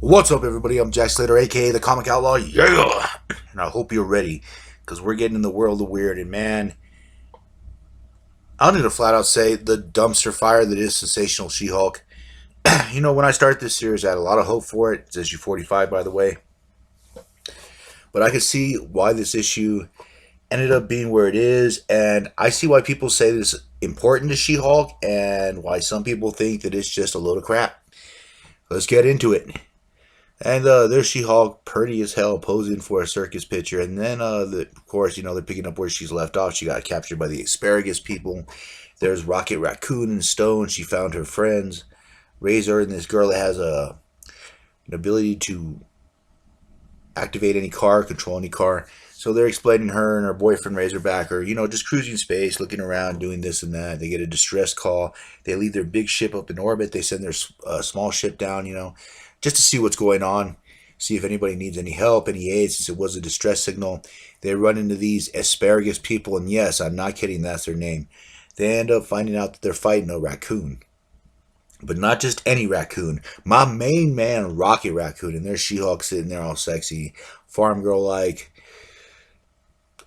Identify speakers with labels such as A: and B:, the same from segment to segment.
A: What's up, everybody? I'm Jack Slater, aka the Comic Outlaw. Yeah! And I hope you're ready, because we're getting in the world of weird. And man, I'm going to flat out say the dumpster fire that is Sensational She Hulk. When I started this series, I had a lot of hope for it. It's issue 45, by the way. But I could see why this issue ended up being where it is. And I see why people say this is important to She Hulk, and why some people think that it's just a load of crap. Let's get into it. And there's She-Hulk, pretty as hell, posing for a circus picture. And then, of course, they're picking up where she's left off. She got captured by the asparagus people. There's Rocket Raccoon and Stone. She found her friends. Razor and this girl that has an ability to activate any car, control any car. So they're explaining her and her boyfriend Razorback are, just cruising space, looking around, doing this and that. They get a distress call. They leave their big ship up in orbit. They send their small ship down, just to see what's going on, see if anybody needs any help, any aid, since it was a distress signal. They run into these asparagus people, and yes, I'm not kidding, that's their name. They end up finding out that they're fighting a raccoon. But not just any raccoon. My main man, Rocket Raccoon, and there's She-Hulk sitting there all sexy, farm girl-like.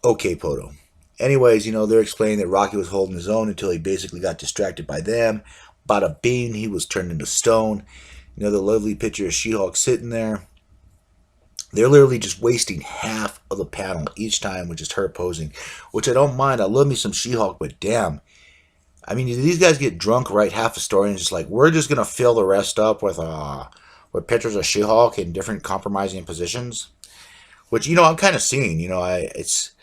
A: Okay, Poto. Anyways, they're explaining that Rocky was holding his own until he basically got distracted by them. Bada bing, he was turned into stone. The lovely picture of She-Hulk sitting there. They're literally just wasting half of the panel each time with just her posing, which I don't mind. I love me some She-Hulk, but damn. I mean, do these guys get drunk, write half a story, and just like, we're just going to fill the rest up with pictures of She-Hulk in different compromising positions? Which, I'm kind of seeing, it's...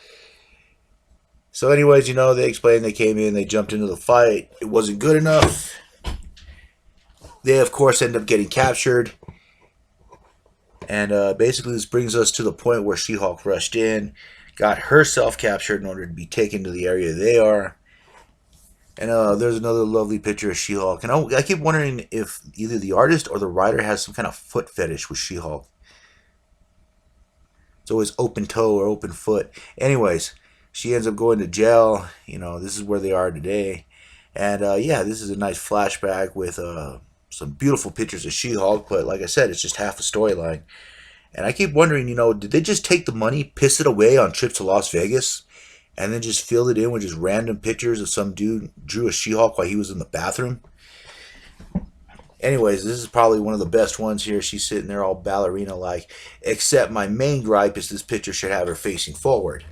A: So anyways, they explained they came in, they jumped into the fight. It wasn't good enough. They, of course, end up getting captured. And basically this brings us to the point where She-Hulk rushed in, got herself captured in order to be taken to the area they are. And there's another lovely picture of She-Hulk. And I keep wondering if either the artist or the writer has some kind of foot fetish with She-Hulk. It's always open toe or open foot. Anyways, she ends up going to jail. This is where they are today. And yeah, this is a nice flashback with... some beautiful pictures of She-Hulk, but like I said, it's just half a storyline. And I keep wondering, did they just take the money, piss it away on trips to Las Vegas, and then just fill it in with just random pictures of some dude drew a She-Hulk while he was in the bathroom? Anyways, this is probably one of the best ones here. She's sitting there all ballerina-like, except my main gripe is this picture should have her facing forward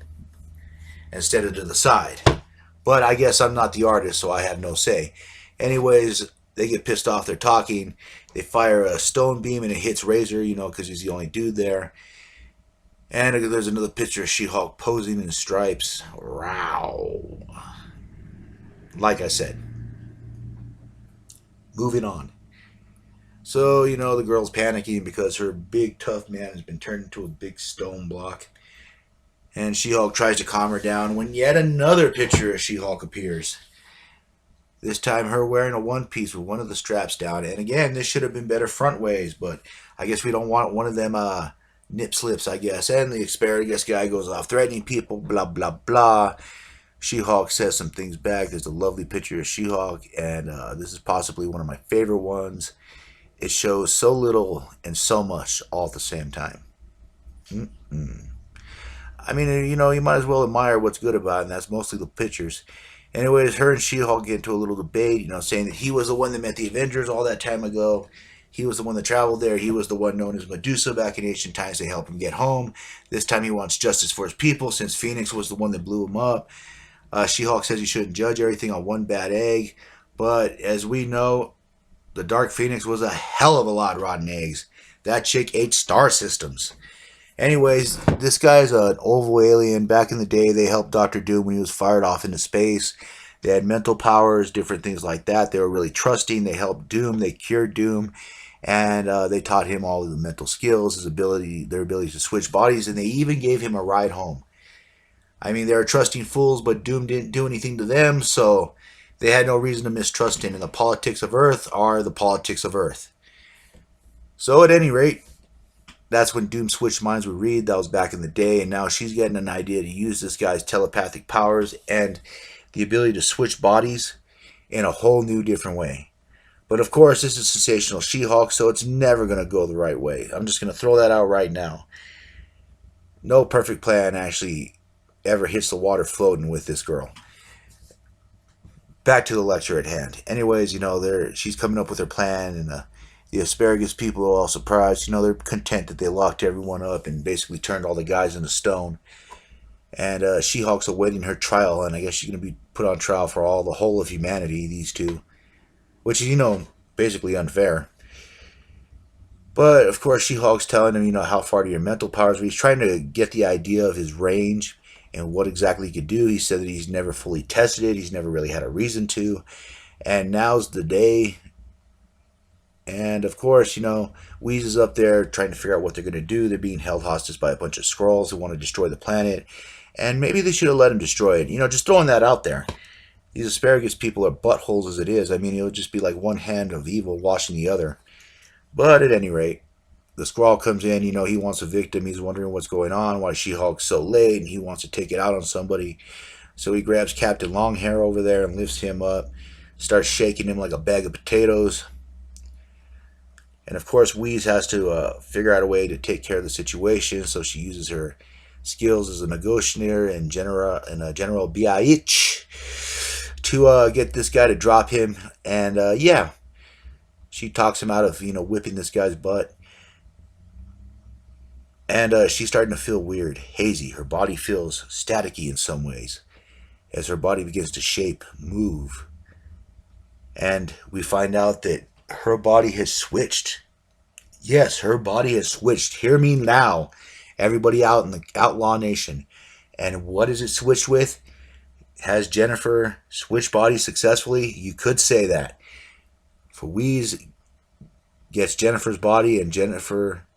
A: instead of to the side. But I guess I'm not the artist, so I have no say. Anyways, they get pissed off, they're talking, they fire a stone beam and it hits Razor, because he's the only dude there. And there's another picture of She-Hulk posing in stripes. Wow. Like I said. Moving on. So, the girl's panicking because her big tough man has been turned into a big stone block. And She-Hulk tries to calm her down when yet another picture of She-Hulk appears. This time her wearing a one piece with one of the straps down. And again, this should have been better front ways, but I guess we don't want one of them nip slips, I guess. And the asparagus guy goes off threatening people, blah, blah, blah. She-Hulk says some things back. There's a lovely picture of She-Hulk, and this is possibly one of my favorite ones. It shows so little and so much all at the same time. I mean, you might as well admire what's good about it, and that's mostly the pictures. Anyways, her and She-Hulk get into a little debate, saying that he was the one that met the Avengers all that time ago. He was the one that traveled there. He was the one known as Medusa back in ancient times to help him get home. This time he wants justice for his people since Phoenix was the one that blew him up. She-Hulk says he shouldn't judge everything on one bad egg. But as we know, the Dark Phoenix was a hell of a lot of rotten eggs. That chick ate star systems. Anyways, this guy's an oval alien. Back in the day, they helped Dr. Doom when he was fired off into space. They had mental powers, different things like that. They were really trusting. They helped Doom. They cured Doom. And they taught him all of the mental skills, their ability to switch bodies, and they even gave him a ride home. I mean, they were trusting fools, but Doom didn't do anything to them, so they had no reason to mistrust him. And the politics of Earth are the politics of Earth. So at any rate, that's when Doom switched minds with Reed. That was back in the day. And now she's getting an idea to use this guy's telepathic powers and the ability to switch bodies in a whole new different way. But of course, this is Sensational She Hulk, so it's never going to go the right way. I'm just going to throw that out right now. No perfect plan actually ever hits the water floating with this girl. Back to the lecture at hand. Anyways, she's coming up with her plan, and the asparagus people are all surprised. They're content that they locked everyone up and basically turned all the guys into stone. And She-Hulk's awaiting her trial, and I guess she's going to be put on trial for the whole of humanity, these two. Which is, basically unfair. But, of course, She-Hulk's telling him, how far do your mental powers reach. He's trying to get the idea of his range and what exactly he could do. He said that he's never fully tested it. He's never really had a reason to. And now's the day. And, of course, Wheeze is up there trying to figure out what they're going to do. They're being held hostage by a bunch of Skrulls who want to destroy the planet. And maybe they should have let him destroy it. Just throwing that out there. These asparagus people are buttholes as it is. I mean, it'll just be like one hand of evil washing the other. But at any rate, the Skrull comes in. He wants a victim. He's wondering what's going on, why She-Hulk's so late, and he wants to take it out on somebody. So he grabs Captain Longhair over there and lifts him up, starts shaking him like a bag of potatoes. And of course, Wheeze has to figure out a way to take care of the situation. So she uses her skills as a negotiator and General Biaich to get this guy to drop him. And she talks him out of whipping this guy's butt. And she's starting to feel weird, hazy. Her body feels staticky in some ways as her body begins to shape, move. And we find out that her body has switched. Yes, her body has switched. Hear me now, everybody out in the Outlaw Nation. And what is it switched with? Has Jennifer switched bodies successfully? You could say that. For Wheeze gets Jennifer's body, and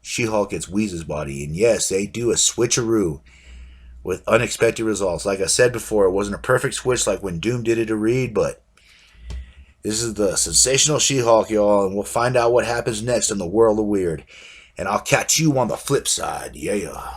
A: She-Hulk gets Wheeze's body. And yes, they do a switcheroo with unexpected results. Like I said before, it wasn't a perfect switch like when Doom did it to Reed, but this is the Sensational She-Hulk, y'all, and we'll find out what happens next in the world of weird. And I'll catch you on the flip side. Yeah.